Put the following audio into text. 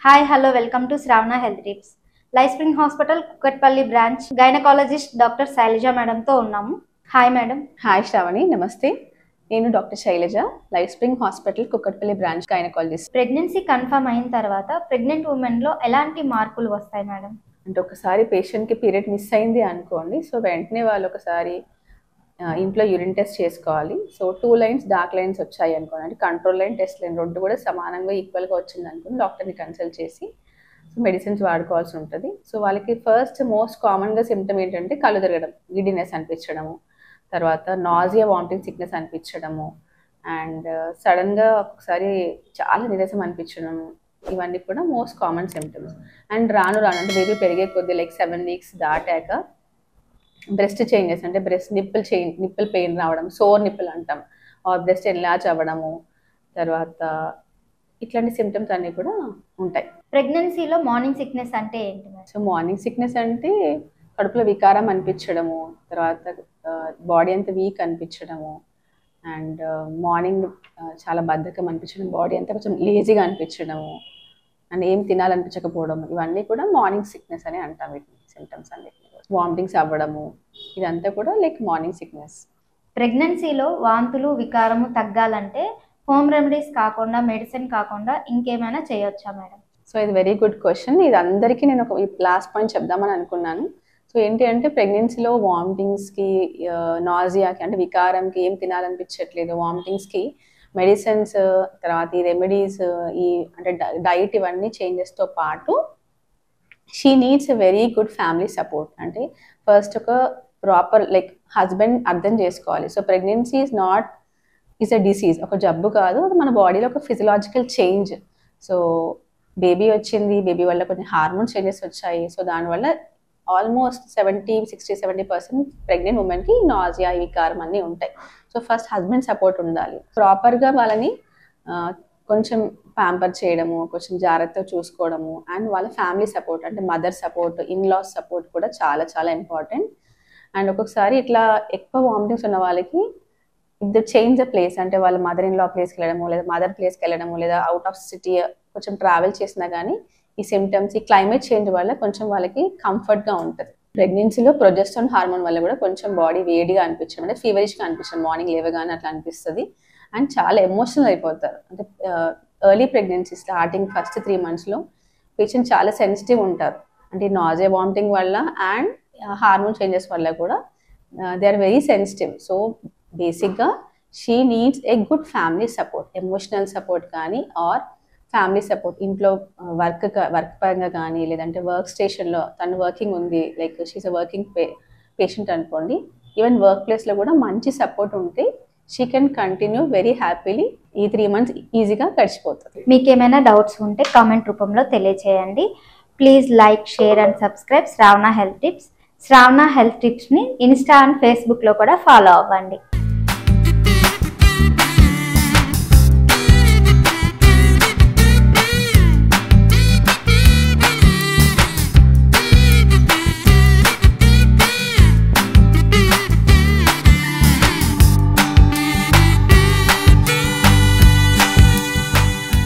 Hi, hello, welcome to Shravana Health Tips. Life Spring Hospital, Kukatpalli branch, gynecologist Dr. Shailaja madam తో ఉన్నాము. Hi madam. Hi Shravani, namaste. నేను doctor Shailaja, Life Spring hospital Kukatpally branch gynaecologist. Pregnancy confirm అయిన తర్వాత pregnant women లో ఎలాంటి మార్పులు వస్తాయి madam? అంటే ఒకసారి పేషెంట్కి పీరియడ్ మిస్ అయింది అనుకోండి, సో వెంటనే వాళ్ళు ఒకసారి ఇంట్లో యూరిన్ టెస్ట్ చేసుకోవాలి. సో 2 లైన్స్ డార్క్ లైన్స్ వచ్చాయి అనుకోండి, అంటే కంట్రోల్ లైన్, టెస్ట్ లైన్ రెండు కూడా సమానంగా ఈక్వల్గా వచ్చింది అనుకోండి, డాక్టర్ని కన్సల్ట్ చేసి మెడిసిన్స్ వాడుకోవాల్సి ఉంటుంది. సో వాళ్ళకి ఫస్ట్ మోస్ట్ కామన్గా సిమ్టమ్ ఏంటంటే కళ్ళు తిరగడం, గిడ్డినెస్ అనిపించడము, తర్వాత నాజియా, వామిటింగ్, సిక్నెస్ అనిపించడము, అండ్ సడన్గా ఒకసారి చాలా నీరసం అనిపించడము, ఇవన్నీ కూడా మోస్ట్ కామన్ సిమ్టమ్స్. అండ్ రాను రాను అంటే బేబీ పెరిగే కొద్దీ లైక్ 7 వీక్స్ దాటాక బ్రెస్ట్ చేంజెస్, అంటే బ్రెస్ట్ నిప్పుల్ పెయిన్ రావడం, సోర్ నిప్పుల్ అంటాం, బ్రెస్ట్ ఎన్లార్జ్ అవ్వడము, తర్వాత ఇట్లాంటి సిమ్టమ్స్ అన్నీ కూడా ఉంటాయి. ప్రెగ్నెన్సీలో మార్నింగ్ సిక్నెస్ అంటే ఏంటి మేడం? సో మార్నింగ్ సిక్నెస్ అంటే కడుపులో వికారం అనిపించడము, తర్వాత బాడీ అంతా వీక్ అనిపించడము, అండ్ మార్నింగ్ చాలా బద్ధకం అనిపించడం, బాడీ అంతా కొంచెం లేజీగా అనిపించడము, అండ్ ఏం తినాలనిపించకపోవడం, ఇవన్నీ కూడా మార్నింగ్ సిక్నెస్ అని అంటాం. వీటిని సిమ్టమ్స్ అన్ని వామిటింగ్స్ అవ్వడము, ఇదంతా కూడా లైక్ మార్నింగ్ సిక్నెస్. ప్రెగ్నెన్సీలో వాంతులు వికారము తగ్గాలంటే హోమ్ రెమెడీస్ కాకుండా, మెడిసిన్ కాకుండా ఇంకేమైనా చేయొచ్చా మేడం? సో ఇది వెరీ గుడ్ క్వశ్చన్. ఇది అందరికీ నేను ఒక లాస్ట్ పాయింట్ చెప్దామని అనుకున్నాను. సో ఏంటి అంటే ప్రెగ్నెన్సీలో వామిటింగ్స్కి, నాజియాకి అంటే వికారంకి, ఏం తినాలనిపించట్లేదు, వామిటింగ్స్కి మెడిసిన్స్, తర్వాత ఈ రెమెడీస్, ఈ అంటే డైట్, ఇవన్నీ చేంజెస్తో పాటు she needs a very good family support. అంటే ఫస్ట్ ఒక ప్రాపర్ లైక్ హస్బెండ్ అర్థం చేసుకోవాలి. So pregnancy is a disease, ఒక జబ్బు కాదు, అది మన బాడీలో ఒక ఫిజియలాజికల్ చేంజ్. సో బేబీ వచ్చింది, బేబీ వల్ల కొన్ని హార్మోన్ చేంజెస్ వచ్చాయి. సో దానివల్ల ఆల్మోస్ట్ 60-70% ప్రెగ్నెంట్ ఉమెన్కి నాజియా, వికారం అన్నీ ఉంటాయి. సో ఫస్ట్ హస్బెండ్ సపోర్ట్ ఉండాలి. ప్రాపర్గా వాళ్ళని కొంచెం ప్యాంపర్ చేయడము, కొంచెం జాగ్రత్తగా చూసుకోవడము, అండ్ వాళ్ళ ఫ్యామిలీ సపోర్ట్ అంటే మదర్ సపోర్ట్, ఇన్లాస్ సపోర్ట్ కూడా చాలా చాలా ఇంపార్టెంట్. అండ్ ఒక్కొక్కసారి ఇట్లా ఎక్కువ వామిటింగ్స్ ఉన్న వాళ్ళకి ఇది చేంజ్ ద ప్లేస్, అంటే వాళ్ళ మదర్ ఇన్ లా ప్లేస్కి వెళ్ళడము, లేదా మదర్ ప్లేస్కి వెళ్ళడము, లేదా అవుట్ ఆఫ్ సిటీ కొంచెం ట్రావెల్ చేసినా కానీ ఈ సిమ్టమ్స్, ఈ క్లైమేట్ చేంజ్ వల్ల కొంచెం వాళ్ళకి కంఫర్ట్గా ఉంటుంది. ప్రెగ్నెన్సీలో ప్రొజెస్ట్రాన్ హార్మోన్ వల్ల కూడా కొంచెం బాడీ వేడిగా అనిపించడం, అంటే ఫీవరిష్గా అనిపించడం, మార్నింగ్ లేవగానే అట్లా అనిపిస్తుంది. అండ్ చాలా ఎమోషనల్ అయిపోతారు. అంటే ఎర్లీ ప్రెగ్నెన్సీ స్టార్టింగ్ ఫస్ట్ 3 monthsలో పేషెంట్ చాలా సెన్సిటివ్ ఉంటారు. అంటే నాజియా, వామిటింగ్ వల్ల అండ్ హార్మోన్ చేంజెస్ వల్ల కూడా they are very sensitive. So బేసిక్గా she needs a good family support, emotional support కానీ ఆర్ ఫ్యామిలీ సపోర్ట్. ఇంట్లో వర్క్ పరంగా కానీ, లేదంటే వర్క్ స్టేషన్లో తను వర్కింగ్ ఉంది, like she's a working patient అనుకోండి, ఈవెన్ వర్క్ ప్లేస్లో కూడా మంచి సపోర్ట్ ఉంటే she can continue very happily. ఈ 3 months ఈజీగా గడిచిపోతుంది. మీకు ఏమైనా డౌట్స్ ఉంటే కామెంట్ రూపంలో తెలియచేయండి. Please like, share and subscribe Shravana health tips. Shravana health టిప్స్ని ఇన్స్టా అండ్ ఫేస్బుక్లో కూడా ఫాలో అవ్వండి.